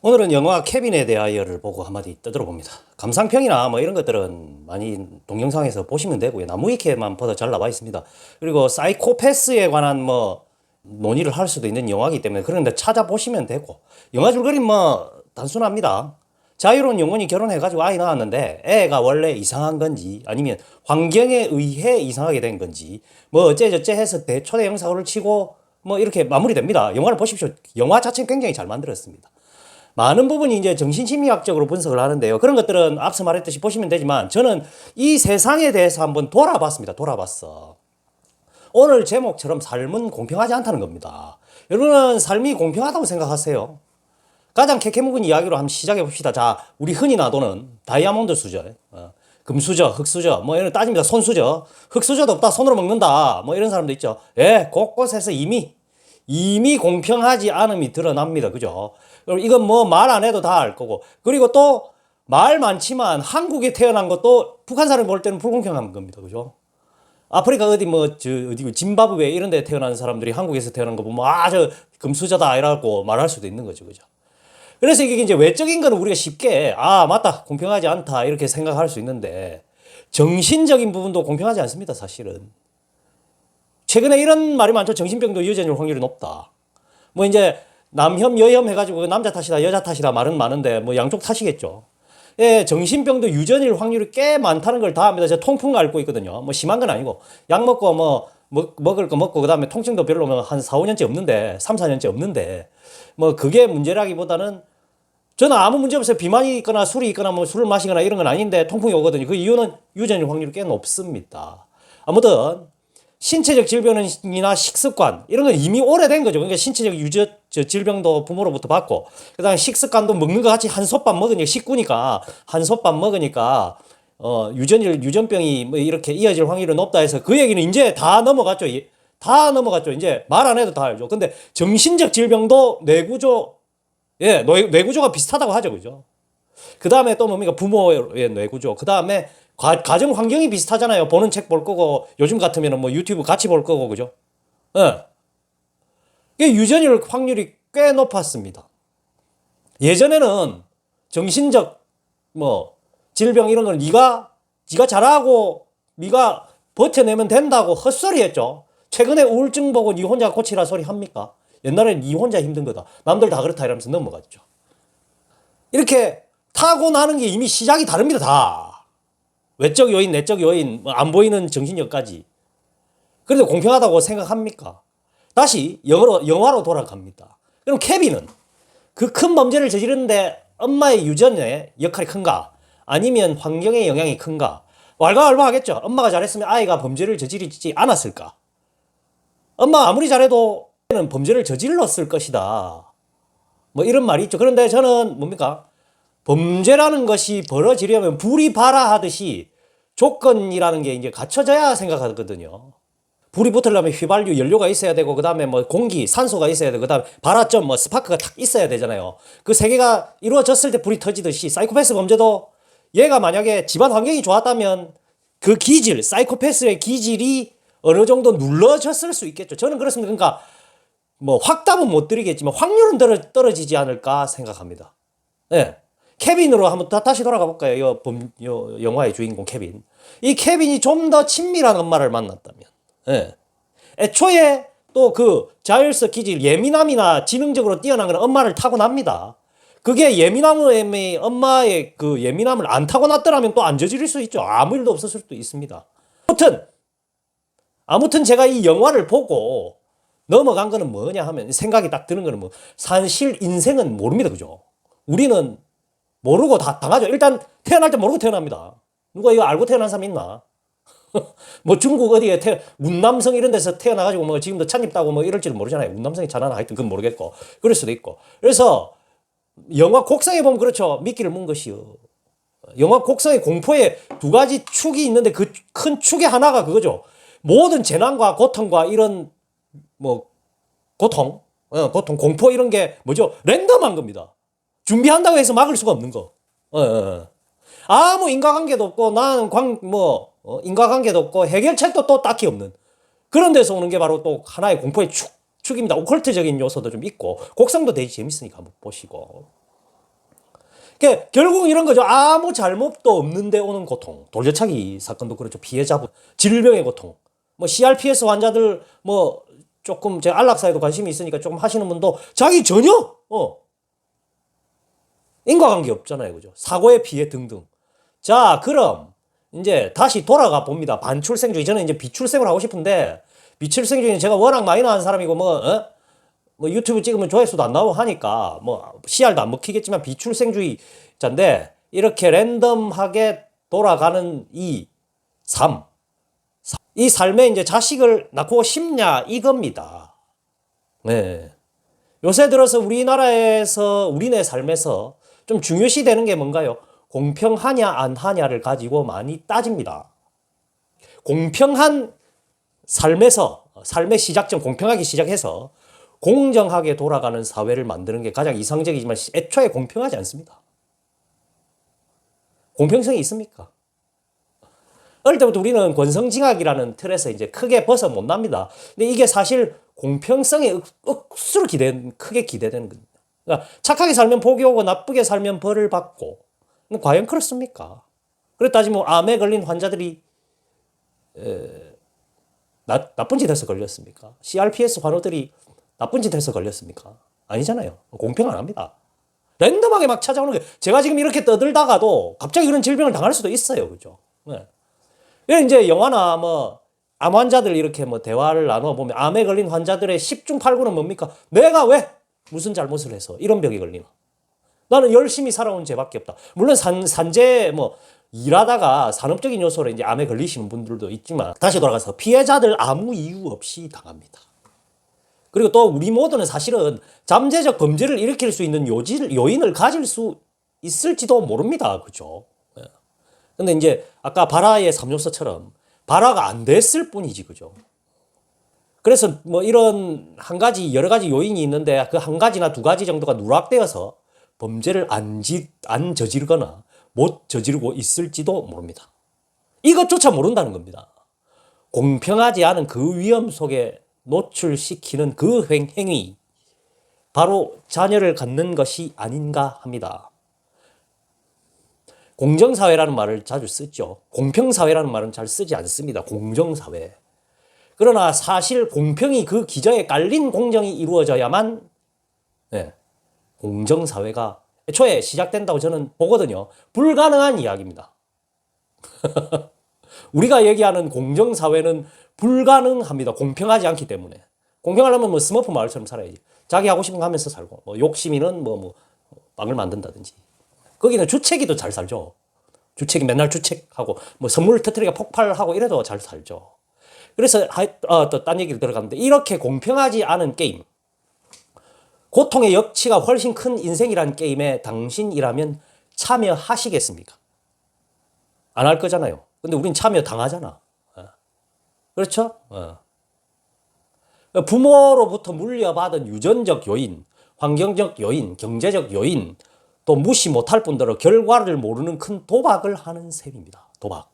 오늘은 영화 케빈에 대하여를 보고 한마디 떠들어 봅니다. 감상평이나 뭐 이런 것들은 많이 동영상에서 보시면 되고요. 나무위키에만 보다 잘 나와 있습니다. 그리고 사이코패스에 관한 뭐 논의를 할 수도 있는 영화이기 때문에 그런데 찾아보시면 되고, 영화 줄거리 뭐 단순합니다. 자유로운 영혼이 결혼해가지고 아이 낳았는데 애가 원래 이상한 건지 아니면 환경에 의해 이상하게 된 건지 뭐 어째저째 해서 대초대형 사고를 치고 뭐 이렇게 마무리됩니다. 영화를 보십시오. 영화 자체는 굉장히 잘 만들었습니다. 많은 부분이 이제 정신심리학적으로 분석을 하는데요. 그런 것들은 앞서 말했듯이 보시면 되지만 저는 이 세상에 대해서 한번 돌아봤습니다. 돌아봤어. 오늘 제목처럼 삶은 공평하지 않다는 겁니다. 여러분은 삶이 공평하다고 생각하세요? 가장 캐캐묵은 이야기로 한번 시작해 봅시다. 자, 우리 흔히 나도는 다이아몬드 수저, 금수저, 흑수저, 뭐 이런 따집니다. 손수저, 흑수저도 없다, 손으로 먹는다, 뭐 이런 사람도 있죠. 예, 곳곳에서 이미 공평하지 않음이 드러납니다. 그죠? 이건 뭐 말 안 해도 다 알 거고. 그리고 또 말 많지만 한국에 태어난 것도 북한 사람 볼 때는 불공평한 겁니다. 그죠? 아프리카 어디 뭐 저 어디고 짐바브웨 이런 데 태어난 사람들이 한국에서 태어난 거 보면 아 저 금수저다 이라고 말할 수도 있는 거죠. 그죠? 그래서 이게 이제 외적인 거는 우리가 쉽게 아 맞다 공평하지 않다 이렇게 생각할 수 있는데 정신적인 부분도 공평하지 않습니다. 사실은. 최근에 이런 말이 많죠. 정신병도 유전일 확률이 높다. 뭐 이제 남혐 여혐 해가지고 남자 탓이다 여자 탓이다 말은 많은데 뭐 양쪽 탓이겠죠. 예, 정신병도 유전일 확률이 꽤 많다는 걸 다 압니다. 제가 통풍 앓고 있거든요. 뭐 심한 건 아니고 약 먹고 뭐 먹을 거 먹고 그다음에 통증도 별로 한 4, 5년째 없는데 3, 4년째 없는데 뭐 그게 문제라기보다는 저는 아무 문제 없어요. 비만이 있거나 술이 있거나 뭐 술을 마시거나 이런 건 아닌데 통풍이 오거든요. 그 이유는 유전일 확률이 꽤 높습니다. 아무튼 신체적 질병이나 식습관 이런 건 이미 오래된 거죠. 그러니까 신체적 질병도 부모로부터 받고 그다음에 식습관도 먹는 거 같이 한솥밥 먹으니까 식구니까 한솥밥 먹으니까 유전병이 뭐 이렇게 이어질 확률이 높다 해서 그 얘기는 이제 다 넘어갔죠. 다 넘어갔죠. 이제 말 안 해도 다 알죠. 근데 정신적 질병도 뇌구조 뇌구조가 비슷하다고 하죠. 그죠? 그 다음에 또 뭡니까? 부모의 뇌구조. 그 다음에 가정 환경이 비슷하잖아요. 보는 책 볼 거고, 요즘 같으면 뭐 유튜브 같이 볼 거고, 그죠? 예. 이게 유전일 확률이 꽤 높았습니다. 예전에는 정신적, 뭐, 질병 이런 걸 네가 잘하고, 네가 버텨내면 된다고 헛소리 했죠. 최근에 우울증 보고 네 혼자 고치라 소리 합니까? 옛날에는 네 혼자 힘든 거다. 남들 다 그렇다 이러면서 넘어갔죠. 이렇게 타고나는 게 이미 시작이 다릅니다. 다. 외적 요인, 내적 요인, 안 보이는 정신력까지. 그래도 공평하다고 생각합니까? 다시 영화로 돌아갑니다. 그럼 케빈은 그 큰 범죄를 저지르는데 엄마의 유전의 역할이 큰가? 아니면 환경의 영향이 큰가? 왈가왈부하겠죠. 엄마가 잘했으면 아이가 범죄를 저지르지 않았을까? 엄마 아무리 잘해도 범죄를 저질렀을 것이다. 뭐 이런 말이 있죠. 그런데 저는 뭡니까? 범죄라는 것이 벌어지려면 불이 발아 하듯이 조건이라는 게 이제 갖춰져야 생각하거든요. 불이 붙으려면 휘발유 연료가 있어야 되고 그다음에 뭐 공기 산소가 있어야 되고 그다음에 발화점 뭐 스파크가 탁 있어야 되잖아요. 그 세 개가 이루어졌을 때 불이 터지듯이 사이코패스 범죄도 얘가 만약에 집안 환경이 좋았다면 그 기질 사이코패스의 기질이 어느 정도 눌러졌을 수 있겠죠. 저는 그렇습니다. 그러니까 뭐 확답은 못 드리겠지만 확률은 떨어지지 않을까 생각합니다. 예. 케빈으로 한번 다시 돌아가 볼까요? 요 영화의 주인공 케빈. 이 케빈이 좀 더 친밀한 엄마를 만났다면, 예. 애초에 또 그 자일스 기질 예민함이나 지능적으로 뛰어난 건 엄마를 타고납니다. 그게 예민함의 엄마의 그 예민함을 안 타고났더라면 또 안 저지를 수 있죠. 아무 일도 없었을 수도 있습니다. 아무튼 제가 이 영화를 보고 넘어간 거는 뭐냐 하면 생각이 딱 드는 거는 뭐 사실 인생은 모릅니다. 그죠? 우리는 모르고 다 당하죠. 일단 태어날 때 모르고 태어납니다. 누가 이거 알고 태어난 사람 있나? 뭐 중국 어디에 운남성 이런 데서 태어나가지고 뭐 지금도 찻잎 따고 뭐 이럴지도 모르잖아요. 운남성이 자라나 하여튼 그건 모르겠고. 그럴 수도 있고. 그래서 영화 곡성에 보면 그렇죠. 미끼를 문 것이요. 영화 곡성의 공포에 두 가지 축이 있는데 그 큰 축의 하나가 그거죠. 모든 재난과 고통과 이런 뭐 고통, 공포 이런 게 뭐죠? 랜덤한 겁니다. 준비한다고 해서 막을 수가 없는 거. 아무 인과관계도 없고 나는 인과관계도 없고 해결책도 또 딱히 없는 그런 데서 오는 게 바로 또 하나의 공포의 축입니다. 오컬트적인 요소도 좀 있고 곡성도 되게 재밌으니까 한번 보시고 그러니까 결국 이런 거죠. 아무 잘못도 없는데 오는 고통. 돌려차기 사건도 그렇죠. 피해자분, 질병의 고통. 뭐 CRPS 환자들 뭐 조금 제 안락사에도 관심이 있으니까 조금 하시는 분도 자기 전혀 인과관계 없잖아요. 그죠? 사고의 피해 등등. 자, 그럼 이제 다시 돌아가 봅니다. 반출생주의. 저는 이제 비출생을 하고 싶은데 비출생주의는 제가 워낙 많이 나온 사람이고 뭐 유튜브 찍으면 조회수도 안 나오고 하니까 뭐 CR도 안 먹히겠지만 비출생주의자인데 이렇게 랜덤하게 돌아가는 이 삶. 이 삶에 이제 자식을 낳고 싶냐 이겁니다. 네. 요새 들어서 우리나라에서 우리네 삶에서 좀 중요시 되는 게 뭔가요? 공평하냐 안 하냐를 가지고 많이 따집니다. 공평한 삶에서 삶의 시작점 공평하게 시작해서 공정하게 돌아가는 사회를 만드는 게 가장 이상적이지만 애초에 공평하지 않습니다. 공평성이 있습니까? 어릴 때부터 우리는 권성징악이라는 틀에서 이제 크게 벗어 못 납니다. 근데 이게 사실 공평성에 억수로 크게 기대되는 겁니다. 그러니까 착하게 살면 복이 오고 나쁘게 살면 벌을 받고. 근데 과연 그렇습니까? 그래 따지면 암에 걸린 환자들이 나쁜 짓 해서 걸렸습니까? CRPS 환우들이 나쁜 짓 해서 걸렸습니까? 아니잖아요. 공평 안 합니다. 랜덤하게 막 찾아오는 게 제가 지금 이렇게 떠들다가도 갑자기 그런 질병을 당할 수도 있어요. 그죠? 네. 이제 영화나 뭐 암 환자들 이렇게 뭐 대화를 나눠 보면 암에 걸린 환자들의 10중 8구는 뭡니까? 내가 왜 무슨 잘못을 해서 이런 병이 걸리나? 나는 열심히 살아온 죄밖에 없다. 물론 산재 뭐 일하다가 산업적인 요소로 이제 암에 걸리시는 분들도 있지만 다시 돌아가서 피해자들 아무 이유 없이 당합니다. 그리고 또 우리 모두는 사실은 잠재적 범죄를 일으킬 수 있는 요인을 가질 수 있을지도 모릅니다. 그죠? 근데 이제 아까 발화의 3요소처럼 발화가 안 됐을 뿐이지. 그죠? 그래서 뭐 이런 여러 가지 요인이 있는데 그 한 가지나 두 가지 정도가 누락되어서 범죄를 안 저지르거나 못 저지르고 있을지도 모릅니다. 이것조차 모른다는 겁니다. 공평하지 않은 그 위험 속에 노출시키는 그 행위, 바로 자녀를 갖는 것이 아닌가 합니다. 공정사회라는 말을 자주 쓰죠. 공평사회라는 말은 잘 쓰지 않습니다. 공정사회. 그러나 사실 공평이 그 기저에 깔린 공정이 이루어져야만 공정사회가 애초에 시작된다고 저는 보거든요. 불가능한 이야기입니다. 우리가 얘기하는 공정사회는 불가능합니다. 공평하지 않기 때문에. 공평하려면 뭐 스머프 마을처럼 살아야지. 자기 하고 싶은 거 하면서 살고, 뭐 욕심이는 빵을 만든다든지. 거기는 주책이도 잘 살죠. 주책이 맨날 주책하고, 뭐 선물 터뜨리가 폭발하고 이래도 잘 살죠. 그래서 또 딴 얘기를 들어갔는데, 이렇게 공평하지 않은 게임, 고통의 역치가 훨씬 큰 인생이라는 게임에 당신이라면 참여하시겠습니까? 안 할 거잖아요. 근데 우린 참여 당하잖아. 그렇죠? 부모로부터 물려받은 유전적 요인, 환경적 요인, 경제적 요인, 또 무시 못할 뿐더러 결과를 모르는 큰 도박을 하는 셈입니다. 도박.